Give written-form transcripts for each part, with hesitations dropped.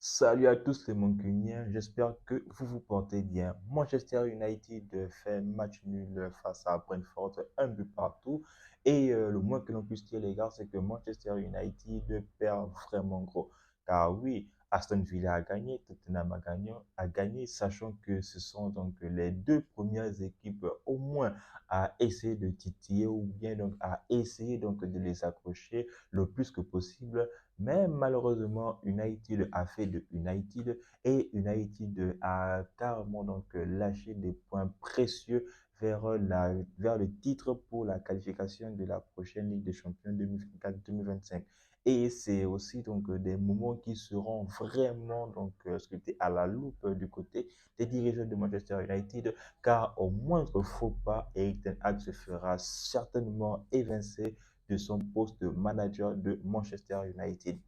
Salut à tous les Mancuniens, j'espère que vous vous portez bien. Manchester United fait match nul face à Brentford, un but partout. Et le moins que l'on puisse dire, les gars, c'est que Manchester United perd vraiment gros. Car oui, Aston Villa a gagné, Tottenham a gagné, sachant que ce sont donc les deux premières équipes au moins à essayer de titiller ou bien donc à essayer donc de les accrocher le plus que possible. Mais malheureusement, United a fait de United et United a carrément donc lâché des points précieux vers le titre pour la qualification de la prochaine Ligue des Champions 2024-2025. Et c'est aussi donc des moments qui seront vraiment donc scrutés à la loupe du côté des dirigeants de Manchester United, car au moindre faux pas, Erik Ten Hag se fera certainement évincer de son poste de manager de Manchester United.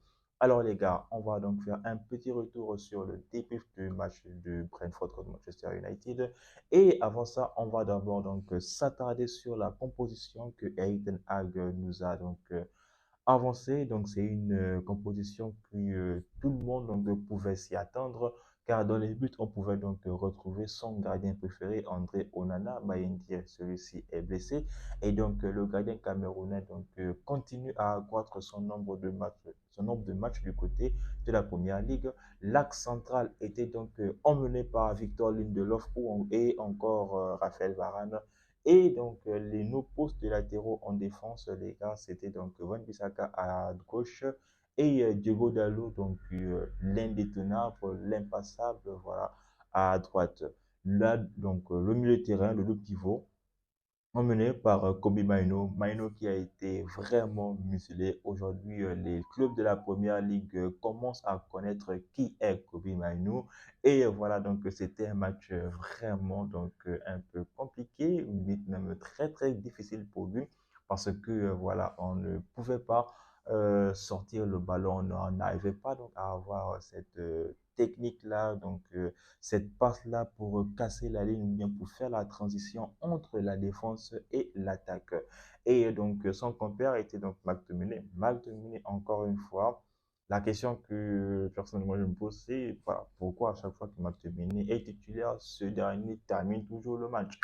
Alors les gars, on va donc faire un petit retour sur le débrief du match de Brentford contre Manchester United. Et avant ça, on va d'abord donc s'attarder sur la composition que Erik Ten Hag nous a donc avancé. Donc, c'est une composition que tout le monde donc, pouvait s'y attendre, car dans les buts, on pouvait donc retrouver son gardien préféré, André Onana. Bayindir, celui-ci est blessé. Et donc, le gardien camerounais donc, continue à accroître son nombre de matchs du côté de la Première Ligue. L'axe central était donc emmené par Victor Lindelof et encore Raphaël Varane. Et donc, nos postes de latéraux en défense, les gars, c'était donc Wan-Bissaka à gauche et Diego Dallo, donc l'indétournable, l'impassable, voilà, à droite. Là, donc, le milieu de terrain, le double pivot, emmené par Kobe Maino. Maino qui a été vraiment muselé. Aujourd'hui, les clubs de la Première Ligue commencent à connaître qui est Kobe Maino. Et voilà, donc c'était un match vraiment donc un peu compliqué, limite même très très difficile pour lui parce que voilà, on ne pouvait pas sortir le ballon, on n'arrivait pas donc à avoir cette technique-là, donc cette passe-là pour casser la ligne ou bien pour faire la transition entre la défense et l'attaque. Et donc, son compère était donc McTominay. McTominay, encore une fois, la question que personnellement je me pose, c'est voilà, pourquoi à chaque fois que McTominay est titulaire, ce dernier termine toujours le match.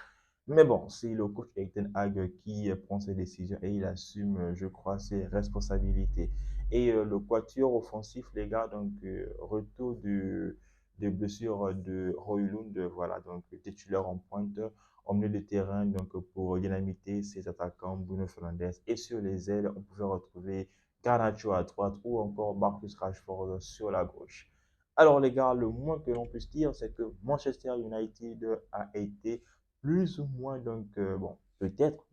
Mais bon, c'est le coach Erik Ten Hag qui prend ses décisions et il assume, je crois, ses responsabilités. Et le quatuor offensif, les gars, donc retour de blessure de Højlund, voilà, donc titulaire en pointe, au milieu de terrain, donc pour dynamiter ses attaquants, Bruno Fernandes. Et sur les ailes, on pouvait retrouver Garnacho à droite ou encore Marcus Rashford sur la gauche. Alors les gars, le moins que l'on puisse dire, c'est que Manchester United a été plus ou moins, donc, bon, peut-être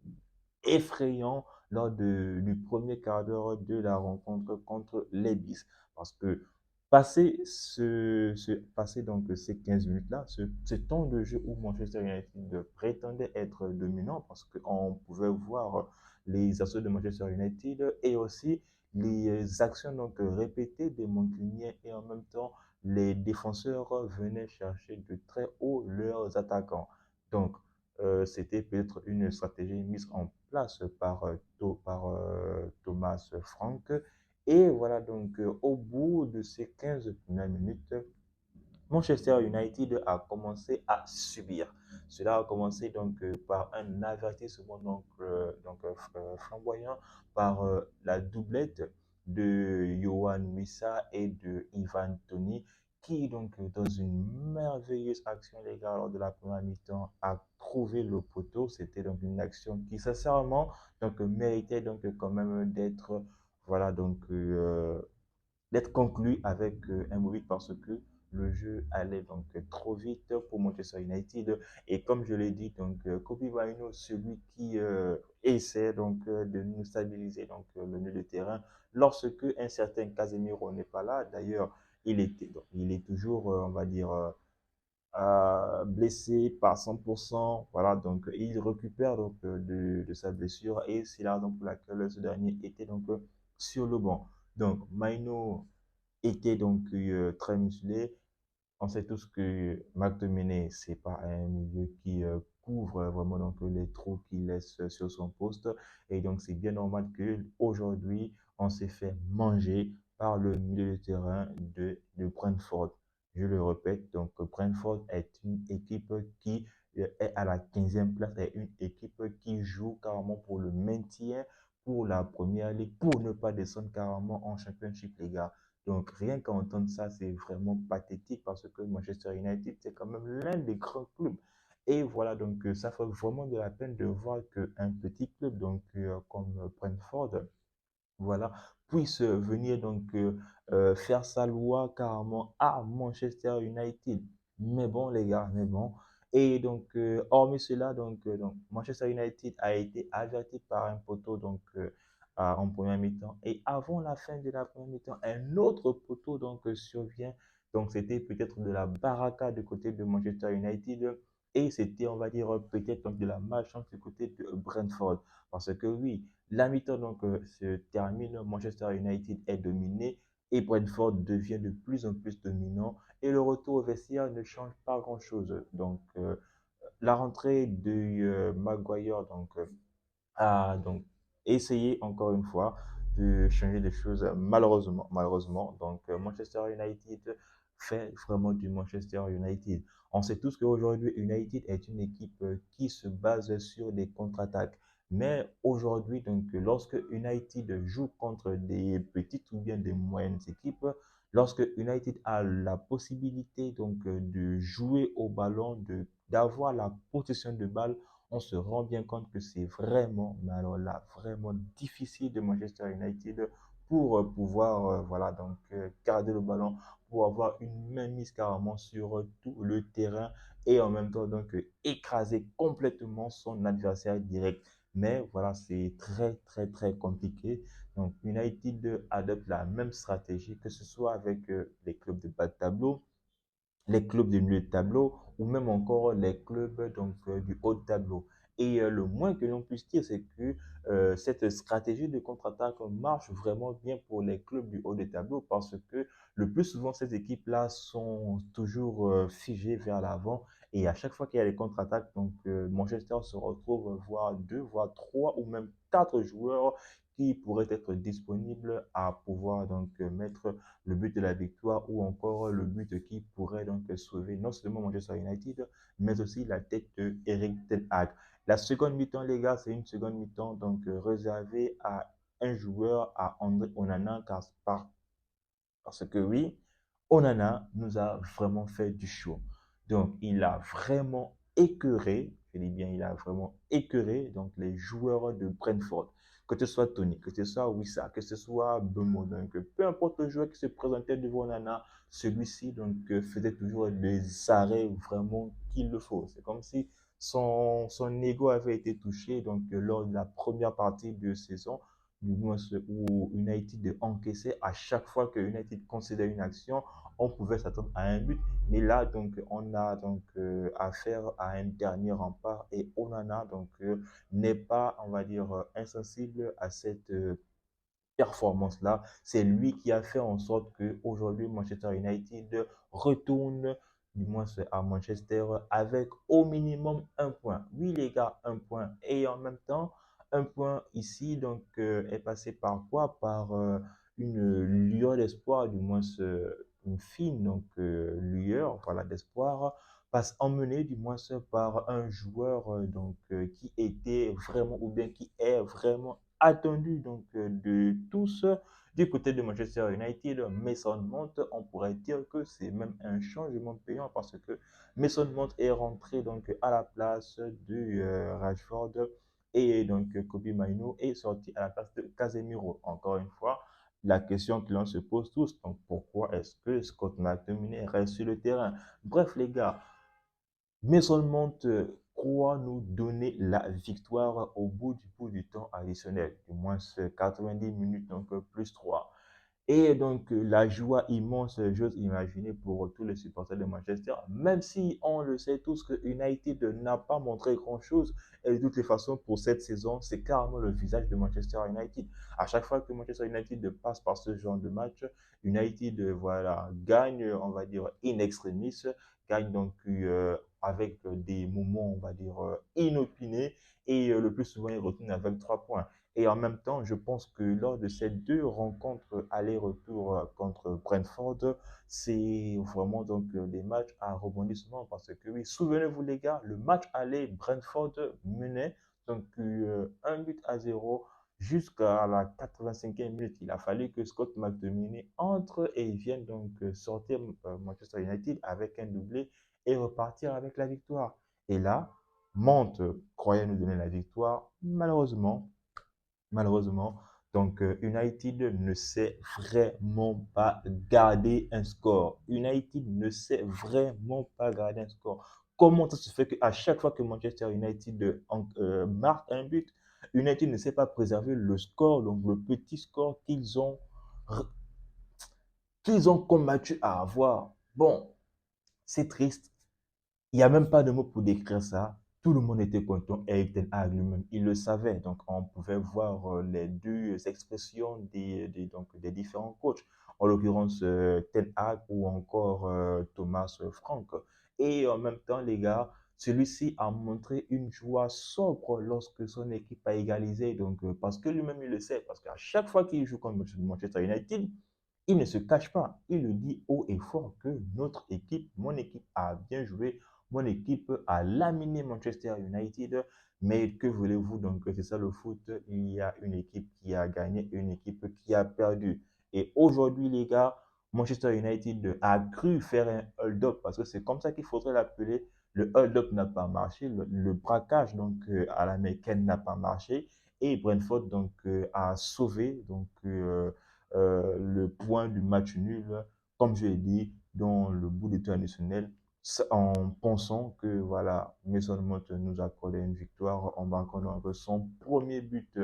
effrayant du premier quart d'heure de la rencontre contre les Bis. Parce que passer donc ces 15 minutes-là, ce temps de jeu où Manchester United prétendait être dominant, parce qu'on pouvait voir les assauts de Manchester United et aussi les actions donc répétées des Mancuniens et en même temps les défenseurs venaient chercher de très haut leurs attaquants. Donc, c'était peut-être une stratégie mise en place par Thomas Frank. Et voilà donc au bout de ces 15 premières minutes, Manchester United a commencé à subir. Cela a commencé donc par un avertissement flamboyant par la doublette de Yohan Wissa et de Ivan Toney qui donc dans une merveilleuse action les gars lors de la première mi-temps a trouvé le poteau. C'était donc une action qui sincèrement donc méritait donc quand même d'être voilà donc d'être conclu avec un but parce que le jeu allait donc trop vite pour Manchester United. Et comme je l'ai dit, donc Kobe Maino, celui qui essaie donc de nous stabiliser donc le milieu de terrain, lorsque un certain Casemiro n'est pas là. D'ailleurs, il est toujours, on va dire, blessé par 100%. Voilà, donc il récupère donc de sa blessure et c'est la raison pour laquelle ce dernier était donc sur le banc. Donc, Maino était donc très musclé. On sait tous que McTominay, c'est pas un milieu qui couvre vraiment donc les trous qu'il laisse sur son poste. Et donc, c'est bien normal que aujourd'hui on s'est fait manger par le milieu de terrain de Brentford. Je le répète, donc Brentford est une équipe qui est à la 15e place, est une équipe qui joue carrément pour le maintien, pour la première ligue, pour ne pas descendre carrément en championship, les gars. Donc rien qu'à entendre ça, c'est vraiment pathétique parce que Manchester United, c'est quand même l'un des grands clubs. Et voilà, donc ça fait vraiment de la peine de voir qu'un petit club donc, comme Brentford, voilà, puisse venir donc faire sa loi carrément à Manchester United. Mais bon, les gars, mais bon. Et donc, hormis cela, donc, Manchester United a été averti par un poteau donc, en première mi-temps. Et avant la fin de la première mi-temps, un autre poteau donc, survient. Donc, c'était peut-être de la baraka du côté de Manchester United. Et c'était, on va dire, peut-être donc de la malchance du côté de Brentford. Parce que oui, la mi-temps donc se termine, Manchester United est dominé et Brentford devient de plus en plus dominant et le retour au vestiaire ne change pas grand-chose. Donc la rentrée de Maguire a donc essayé encore une fois de changer des choses malheureusement. Donc Manchester United fait vraiment du Manchester United. On sait tous qu'aujourd'hui United est une équipe qui se base sur des contre-attaques. Mais aujourd'hui, donc, lorsque United joue contre des petites ou bien des moyennes équipes, lorsque United a la possibilité donc de jouer au ballon, d'avoir la possession de balle, on se rend bien compte que c'est vraiment, mais alors là, vraiment difficile de Manchester United pour pouvoir, voilà, donc, garder le ballon, pour avoir une main mise carrément sur tout le terrain et en même temps, donc, écraser complètement son adversaire direct. Mais voilà, c'est très compliqué. Donc, United adopte la même stratégie, que ce soit avec les clubs de bas de tableau, les clubs de milieu de tableau ou même encore les clubs donc, du haut de tableau. Et le moins que l'on puisse dire, c'est que cette stratégie de contre-attaque marche vraiment bien pour les clubs du haut de tableau parce que le plus souvent, ces équipes-là sont toujours figées vers l'avant. Et à chaque fois qu'il y a des contre-attaques, donc Manchester se retrouve voir deux, voire trois ou même quatre joueurs qui pourraient être disponibles à pouvoir donc mettre le but de la victoire ou encore le but qui pourrait donc sauver non seulement Manchester United, mais aussi la tête de Eric Ten Hag. La seconde mi-temps, les gars, c'est une seconde mi-temps donc réservée à un joueur, à André Onana, parce que oui, Onana nous a vraiment fait du show. Donc, il a vraiment écœuré, je dis bien, il a vraiment écœuré donc, les joueurs de Brentford. Que ce soit Tony, que ce soit Wissa, que ce soit Bemo. Donc, peu importe le joueur qui se présentait devant Onana, celui-ci donc, faisait toujours des arrêts vraiment qu'il le faut. C'est comme si son ego avait été touché donc, lors de la première partie de saison du moins où United encaissait à chaque fois que United concédait une action, on pouvait s'attendre à un but. Mais là, donc, on a donc affaire à un dernier rempart et Onana donc n'est pas, on va dire, insensible à cette performance-là. C'est lui qui a fait en sorte que aujourd'hui Manchester United retourne du moins à Manchester avec au minimum un point. Oui les gars, un point. Et en même temps, un point ici donc est passé par quoi? Par une lueur d'espoir, du moins une fine donc lueur voilà d'espoir passe emmené du moins par un joueur donc qui était vraiment ou bien qui est vraiment attendu donc de tous du côté de Manchester United. Mason Mount, on pourrait dire que c'est même un changement payant parce que Mason Mount est rentré donc à la place de Rashford et donc Kobe Mainoo est sorti à la place de Casemiro. Encore une fois, la question que l'on se pose tous, donc pourquoi est-ce que Scott McTominay reste sur le terrain? Bref les gars, Mason Mount croit nous donner la victoire au bout du temps additionnel, du moins 90 minutes, donc plus 3. Et donc, la joie immense, j'ose imaginer pour tous les supporters de Manchester, même si on le sait tous que United n'a pas montré grand-chose, et de toutes les façons, pour cette saison, c'est carrément le visage de Manchester United. À chaque fois que Manchester United passe par ce genre de match, United, voilà, gagne, on va dire, in extremis, gagne donc avec des moments, on va dire, inopinés, et le plus souvent, il retourne avec 3 points. Et en même temps, je pense que lors de ces deux rencontres aller-retour contre Brentford, c'est vraiment donc des matchs à rebondissement parce que oui, souvenez-vous les gars, le match aller, Brentford menait donc 1 but à 0 jusqu'à la 85e minute. Il a fallu que Scott McTominay entre et vienne donc sortir Manchester United avec un doublé et repartir avec la victoire. Et là, Monte croyait nous donner la victoire. Malheureusement, donc United ne sait vraiment pas garder un score. United ne sait vraiment pas garder un score. Comment ça se fait qu'à chaque fois que Manchester United marque un but, United ne sait pas préserver le score, donc le petit score qu'ils ont combattu à avoir. Bon, c'est triste. Il n'y a même pas de mots pour décrire ça. Tout le monde était content. Eric Ten Hag lui-même, il le savait. Donc, on pouvait voir les deux expressions donc, des différents coachs. En l'occurrence, Ten Hag ou encore Thomas Frank. Et en même temps, les gars, celui-ci a montré une joie sobre lorsque son équipe a égalisé. Donc, parce que lui-même, il le sait. Parce qu'à chaque fois qu'il joue contre Manchester United, il ne se cache pas. Il le dit haut et fort que notre équipe, mon équipe a bien joué. Mon équipe a laminé Manchester United. Mais que voulez-vous donc? C'est ça le foot. Il y a une équipe qui a gagné et une équipe qui a perdu. Et aujourd'hui, les gars, Manchester United a cru faire un hold-up parce que c'est comme ça qu'il faudrait l'appeler. Le hold-up n'a pas marché. Le braquage donc, à l'américaine n'a pas marché. Et Brentford donc, a sauvé le point du match nul, comme je l'ai dit, dans le bout du temps additionnel, en pensant que voilà, Mason Mount nous accordait une victoire en marquant donc son premier but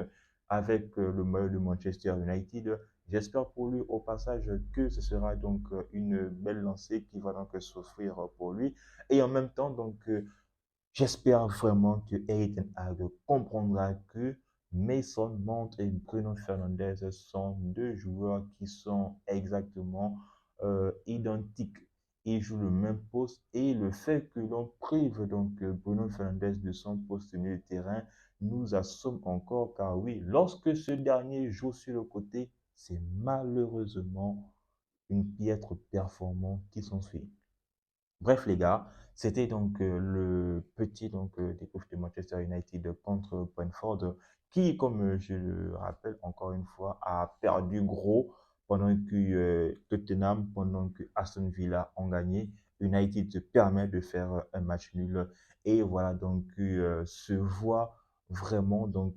avec le maillot de Manchester United. J'espère pour lui au passage que ce sera donc une belle lancée qui va donc s'offrir pour lui. Et en même temps, donc, j'espère vraiment que Eric Ten Hag comprendra que Mason Mount et Bruno Fernandes sont deux joueurs qui sont exactement identiques. Ils jouent le même poste et le fait que l'on prive donc Bruno Fernandes de son poste au milieu de terrain nous assomme encore car oui, lorsque ce dernier joue sur le côté, c'est malheureusement une piètre performance qui s'ensuit. Bref, les gars, c'était donc le petit débrief de Manchester United contre Brentford, qui, comme je le rappelle encore une fois, a perdu gros pendant que Tottenham, pendant que Aston Villa ont gagné. United se permet de faire un match nul et voilà donc se voit vraiment donc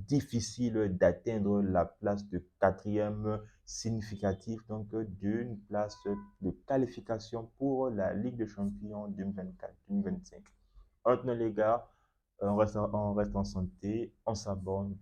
difficile d'atteindre la place de quatrième significatif donc d'une place de qualification pour la Ligue des Champions 2024-2025. Maintenant les gars, on reste en santé, on s'abonne,